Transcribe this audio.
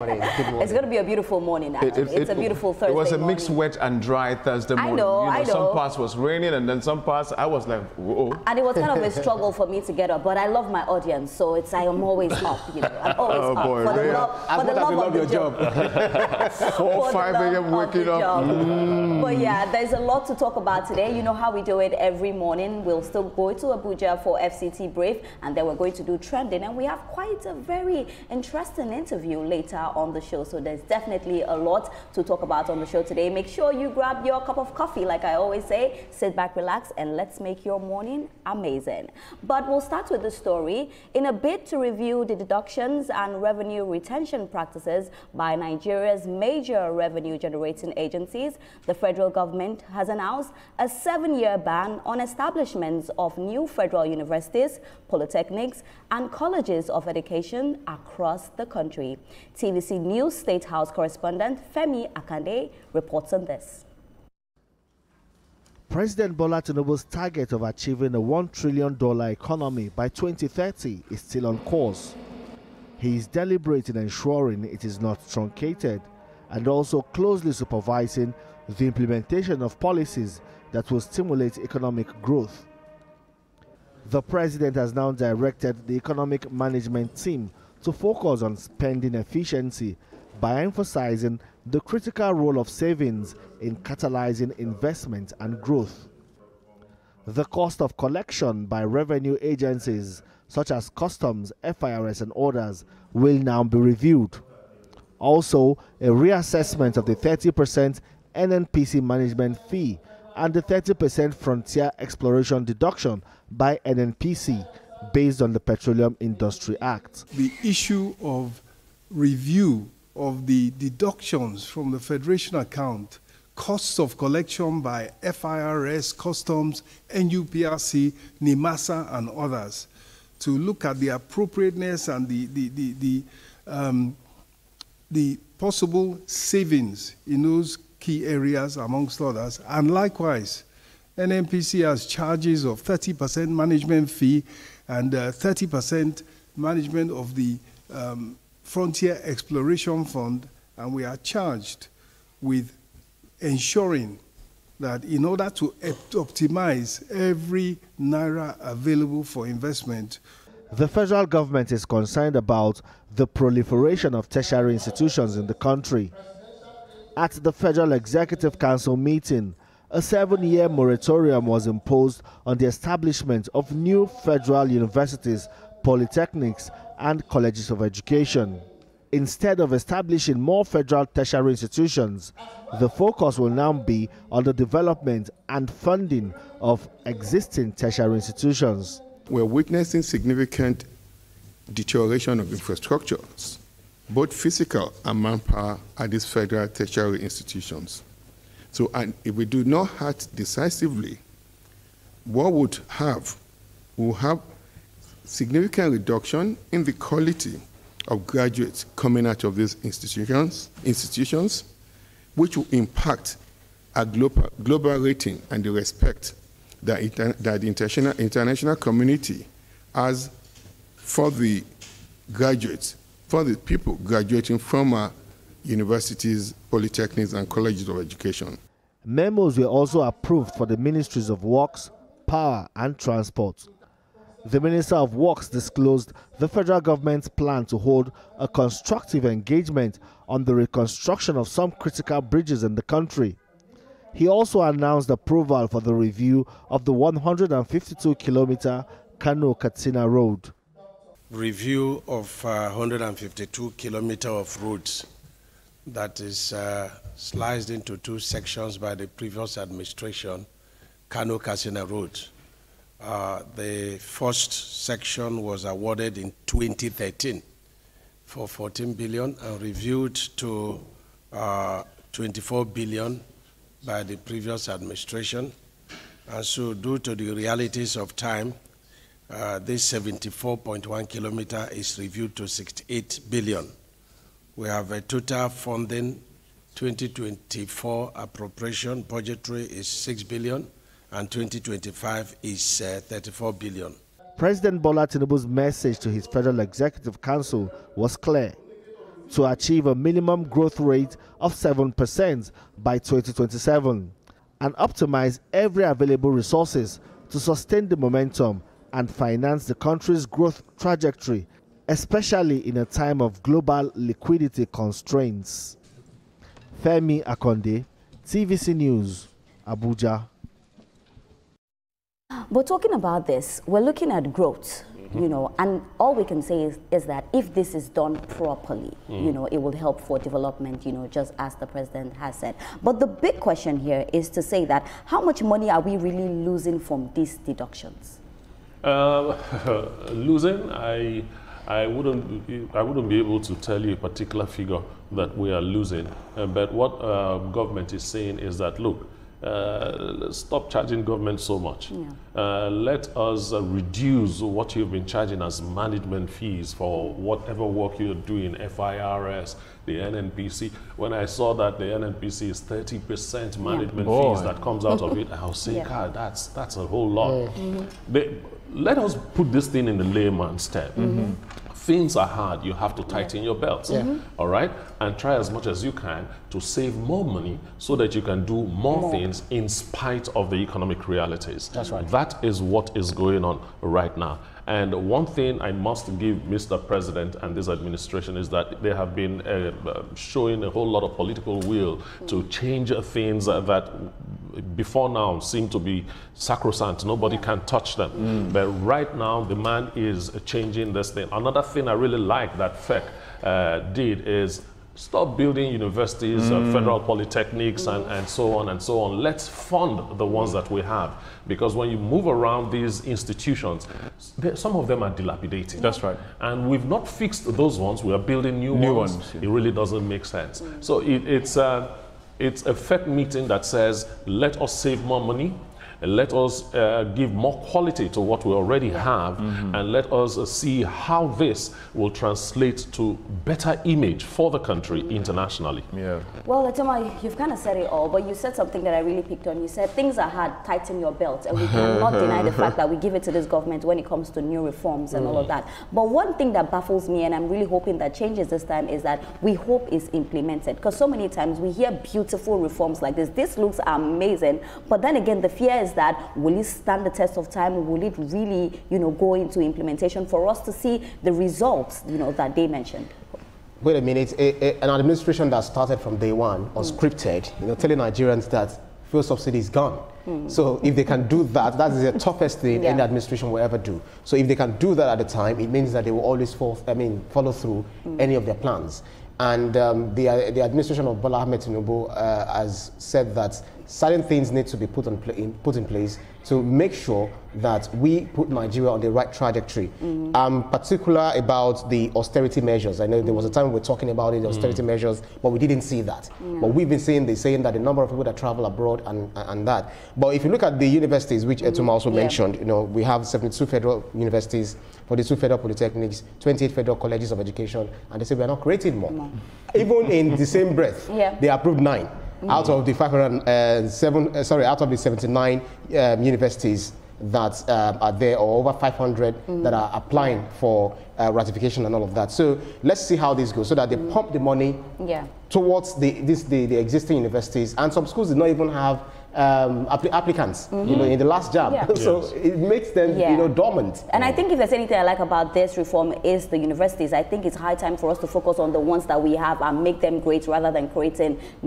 It's going to be a beautiful morning. It's a beautiful Thursday morning. It was a mixed wet and dry Thursday morning. I know. Some parts was raining and then some parts I was like, whoa. And it was kind of a struggle for me to get up, but I love my audience, so I am always up. I'm always up boy, for the love of the job. 4, 5 a.m. waking up. But yeah, there's a lot to talk about today. You know how we do it every morning. We'll still go to Abuja for FCT Brief, and then we're going to do trending, and we have quite a very interesting interview later on the show, so there's definitely a lot to talk about on the show today. Make sure you grab your cup of coffee, like I always say, sit back, relax, and let's make your morning amazing. But we'll start with the story. In a bid to review the deductions and revenue retention practices by Nigeria's major revenue generating agencies, the federal government has announced a 7-year ban on establishments of new federal universities, polytechnics, and colleges of education across the country. TVC News State House correspondent Femi Akande reports on this. President Bola Tinubu's target of achieving a $1 trillion economy by 2030 is still on course. He is deliberate in ensuring it is not truncated and also closely supervising the implementation of policies that will stimulate economic growth. The president has now directed the economic management team to focus on spending efficiency by emphasizing the critical role of savings in catalyzing investment and growth. The cost of collection by revenue agencies such as Customs, FIRS and others will now be reviewed. Also, a reassessment of the 30% NNPC management fee and the 30% frontier exploration deduction by NNPC based on the Petroleum Industry Act. The issue of review of the deductions from the Federation account, costs of collection by FIRS, Customs, NUPRC, NIMASA, and others, to look at the appropriateness and the possible savings in those key areas, amongst others. And likewise, NNPC has charges of 30% management fee and 30% management of the Frontier Exploration Fund, and we are charged with ensuring that in order to optimize every naira available for investment. The federal government is concerned about the proliferation of tertiary institutions in the country. At the Federal Executive Council meeting, a 7-year moratorium was imposed on the establishment of new federal universities, polytechnics, and colleges of education. Instead of establishing more federal tertiary institutions, the focus will now be on the development and funding of existing tertiary institutions. We're witnessing significant deterioration of infrastructures, both physical and manpower, at these federal tertiary institutions. So, and if we do not act decisively, what we'll have significant reduction in the quality of graduates coming out of these institutions, which will impact our global rating and the respect that the international community has for the graduates, for the people graduating from our universities, polytechnics, and colleges of education. Memos were also approved for the Ministries of Works, Power, and Transport. The Minister of Works disclosed the federal government's plan to hold a constructive engagement on the reconstruction of some critical bridges in the country. He also announced approval for the review of the 152-kilometer Kano-Katsina road. Review of 152 kilometers of roads that is sliced into 2 sections by the previous administration, Kano-Katsina road. The first section was awarded in 2013 for 14 billion and reviewed to 24 billion by the previous administration. And so due to the realities of time, this 74.1 kilometer is reviewed to 68 billion. We have a total funding 2024 appropriation budgetary is 6 billion and 2025 is 34 billion. President Bola Tinubu's message to his Federal Executive Council was clear. to achieve a minimum growth rate of 7% by 2027 and optimize every available resources to sustain the momentum and finance the country's growth trajectory, especially in a time of global liquidity constraints. Femi Akonde, TVC News, Abuja. But talking about this, we're looking at growth, you know, and all we can say is that if this is done properly, you know, it will help for development, you know, just as the president has said. But the big question here is to say that how much money are we really losing from these deductions? Losing, I wouldn't be able to tell you a particular figure that we are losing. But what government is saying is that, look, stop charging government so much. Yeah. Let us reduce what you've been charging as management fees for whatever work you're doing, FIRS, the NNPC. When I saw that the NNPC is 30% management fees that comes out of it, I was saying, God, that's a whole lot. Let us put this thing in the layman's term. Things are hard, you have to tighten your belts, all right? And try as much as you can to save more money so that you can do more things in spite of the economic realities. That's right. That is what is going on right now. And one thing I must give Mr. President and this administration is that they have been showing a whole lot of political will to change things that before now seem to be sacrosanct. Nobody can touch them. But right now, the man is changing this thing. Another thing I really like that FEC did is stop building universities, federal polytechnics, and so on and so on. Let's fund the ones that we have. Because when you move around these institutions, some of them are dilapidating. That's right. And we've not fixed those ones. We are building new ones. Yeah. It really doesn't make sense. So it's a FEC meeting that says, let us save more money, let us give more quality to what we already have, and let us see how this will translate to better image for the country internationally. Yeah. Well, Letoma, you've kind of said it all, but you said something that I really picked on. You said things are hard, tighten your belt, and we cannot deny the fact that we give it to this government when it comes to new reforms and all of that. But one thing that baffles me, and I'm really hoping that changes this time, is that we hope is implemented. Because so many times we hear beautiful reforms like this. This looks amazing, but then again, the fear is that will it stand the test of time? Will it really, you know, go into implementation for us to see the results, you know, that they mentioned? Wait a minute. An administration that started from day one, unscripted, you know, telling Nigerians that fuel subsidy is gone. So if they can do that, that is the toughest thing any administration will ever do. So if they can do that at the time, it means that they will always follow through any of their plans. And the administration of Bola Ahmed Tinubu has said that certain things need to be put in place to make sure that we put Nigeria on the right trajectory. I'm particular about the austerity measures. I know there was a time we were talking about it, the austerity measures, but we didn't see that. But we've been saying that the number of people that travel abroad and that. But if you look at the universities, which Etuma also mentioned, you know, we have 72 federal universities, 42 federal polytechnics, 28 federal colleges of education, and they say we are not creating more. Even in the same breath, they approved 9. Out of the 79 universities that are there, or over 500 that are applying for ratification and all of that. So let's see how this goes, so that they pump the money towards the existing universities, and some schools did not even have applicants, you know, in the last jab. So it makes them, you know, dormant. And I think if there's anything I like about this reform is the universities. I think it's high time for us to focus on the ones that we have and make them great rather than creating new